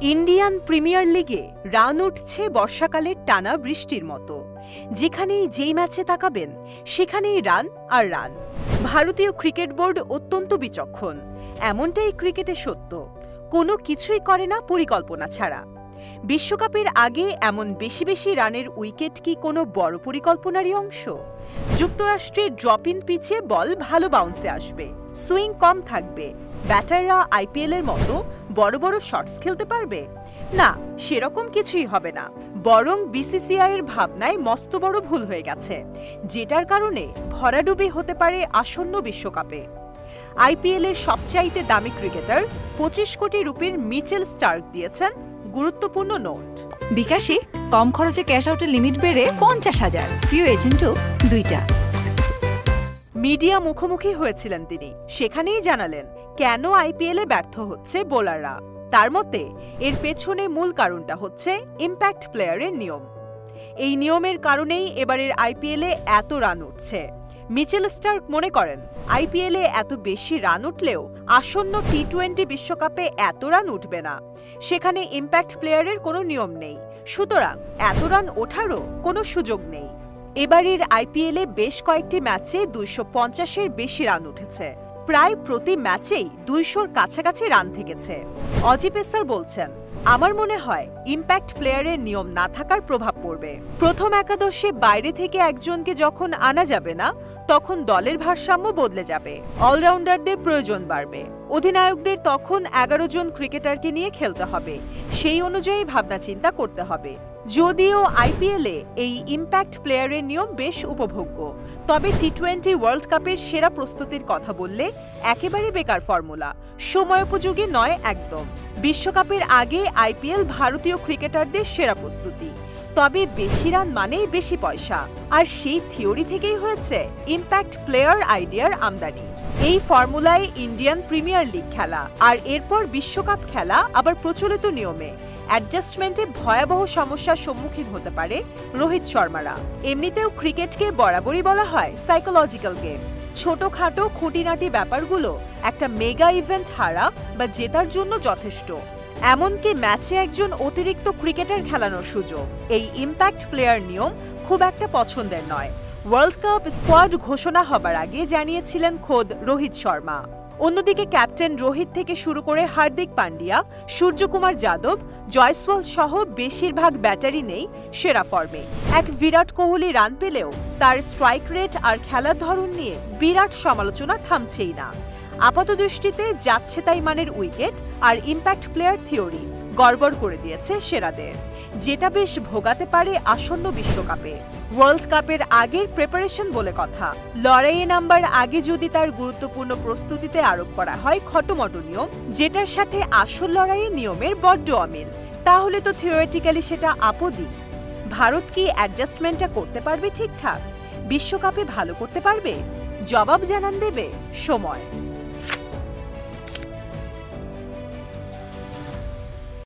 Indian premier লিগে run উঠছে বর্ষাকালের টানা বৃষ্টির মতো। যেখানেই যেই ম্যাচে তাকাবেন সেখানেই রান আর রান। ভারতীয় ক্রিকেট বোর্ড অত্যন্ত বিচক্ষণ, এমনটাই ক্রিকেটে সত্য। কোনো কিছুই করে না পরিকল্পনা ছাড়া। বিশ্বকাপের আগে এমন বেশি বেশি রানের উইকেট কি কোনো বড় পরিকল্পনারই অংশ? যুক্তরাষ্ট্রে ড্রপ ইন পিচে বল ভালো বাউন্সে আসবে, সুইং কম থাকবে, ব্যাটাররা আইপিএল এর মতো বড় বড় শটস খেলতে পারবে না, সেরকম কিছুই হবে না। বরং বিসিসিআই এর ভাবনায় মস্ত বড় ভুল হয়ে গেছে, যেটার কারণে ভরাডুবি হতে পারে আসন্ন বিশ্বকাপে। আইপিএল এর সবচাইতে দামি ক্রিকেটার 25 কোটি রুপির মিচেল স্টার্ক দিয়েছেন গুরুত্বপূর্ণ নোট। বিকাশে কম খরচে ক্যাশ আউটের লিমিট বেড়ে 50,000, প্রিয় এজেন্টও 2টা। মিডিয়া মুখোমুখি হয়েছিলেন তিনি, সেখানেই জানালেন কেন আইপিএলে ব্যর্থ হচ্ছে বোলাররা। তার মতে এর পেছনে মূল কারণটা হচ্ছে ইম্প্যাক্ট প্লেয়ারের নিয়ম। এই নিয়মের কারণেই এবারের আইপিএলে এত রান উঠছে। মিচেল স্টার্ক মনে করেন আইপিএলে এত বেশি রান উঠলেও আসন্ন টি-20 বিশ্বকাপে এত রান উঠবে না, সেখানে ইম্প্যাক্ট প্লেয়ারের কোনো নিয়ম নেই, সুতরাং এত রান ওঠারও কোনো সুযোগ নেই। এবারের আইপিএলে বেশ কয়েকটি ম্যাচে 250-এর বেশি রান উঠেছে, প্রায় প্রতি ম্যাচেই 200-র কাছাকাছি রান থেকেছে। অজি পেসার বলছেন, আমার মনে হয় ইম্প্যাক্ট প্লেয়ারের নিয়ম না থাকার প্রভাব পড়বে। প্রথম একাদশে বাইরে থেকে একজনকে যখন আনা যাবে না, তখন দলের ভারসাম্য বদলে যাবে, অলরাউন্ডারদের প্রয়োজন বাড়বে, অধিনায়কদের তখন 11 জন ক্রিকেটারকে নিয়ে খেলতে হবে, সেই অনুযায়ী ভাবনা চিন্তা করতে হবে। যদিও আইপিএলে এই ইম্প্যাক্ট প্লেয়ারের নিয়ম বেশ উপভোগ্য, তবে টি-20 ওয়ার্ল্ড কাপের সেরা প্রস্তুতির কথা বললে একেবারে বেকার ফর্মুলা, সময়োপযোগী নয় একদম। বিশ্বকাপের আগে আইপিএল ভারতীয় ক্রিকেটারদের সেরা প্রস্তুতি, তবে বেশি রান মানেই বেশি পয়সা, আর সেই থিওরি থেকেই হয়েছে ইম্প্যাক্ট প্লেয়ার আইডিয়ার আমদানি। এই ফর্মুলায় ইন্ডিয়ান প্রিমিয়ার লিগ খেলা আর এরপর বিশ্বকাপ খেলা আবার প্রচলিত নিয়মে অ্যাডজাস্টমেন্টে ভয়াবহ সমস্যার সম্মুখীন হতে পারে রোহিত শর্মারা। এমনিতেও ক্রিকেটকে বরাবরই বলা হয় সাইকোলজিক্যাল গেম। ছোটখাটো খুঁটিনাটি ব্যাপারগুলো একটা মেগা ইভেন্ট হারা বা জেতার জন্য যথেষ্ট। এমনকি ম্যাচে একজন অতিরিক্ত ক্রিকেটার খেলানোর সুযোগ এই ইম্প্যাক্ট প্লেয়ার নিয়ম খুব একটা পছন্দের নয়। ওয়ার্ল্ড কাপ স্কোয়াড ঘোষণা হবার আগে জানিয়েছিলেন খোদ রোহিত শর্মা। অন্যদিকে ক্যাপ্টেন রোহিত থেকে শুরু করে হার্দিক পান্ডিয়া, সূর্যকুমার যাদব, জয়সওয়াল সহ বেশিরভাগ ব্যাটারি নেই সেরা ফর্মে। এক বিরাট কোহলি রান পেলেও তার স্ট্রাইক রেট আর খেলার ধরন নিয়ে বিরাট সমালোচনা থামছেই না। আপাতদৃষ্টিতে যাচ্ছে তাই মানের উইকেট আর ইম্প্যাক্ট প্লেয়ার থিওরি গড়বড় করে দিয়েছে সেরাদের, যেটা বেশ ভোগাতে পারে আসন্ন বিশ্বকাপে। ওয়ার্ল্ড কাপের আগের প্রিপারেশন বলে কথা, লড়াইয়ে নাম্বার আগে যদি তার গুরুত্বপূর্ণ প্রস্তুতিতে আরোপ করা হয় খটোমটো নিয়ম, যেটার সাথে আসল লড়াইয়ের নিয়মের বড্ড অমিল, তাহলে তো থিওরিটিক্যালি সেটা আপদই। ভারত কি অ্যাডজাস্টমেন্টটা করতে পারবে ঠিকঠাক? বিশ্বকাপে ভালো করতে পারবে? জবাব জানান দেবে সময়।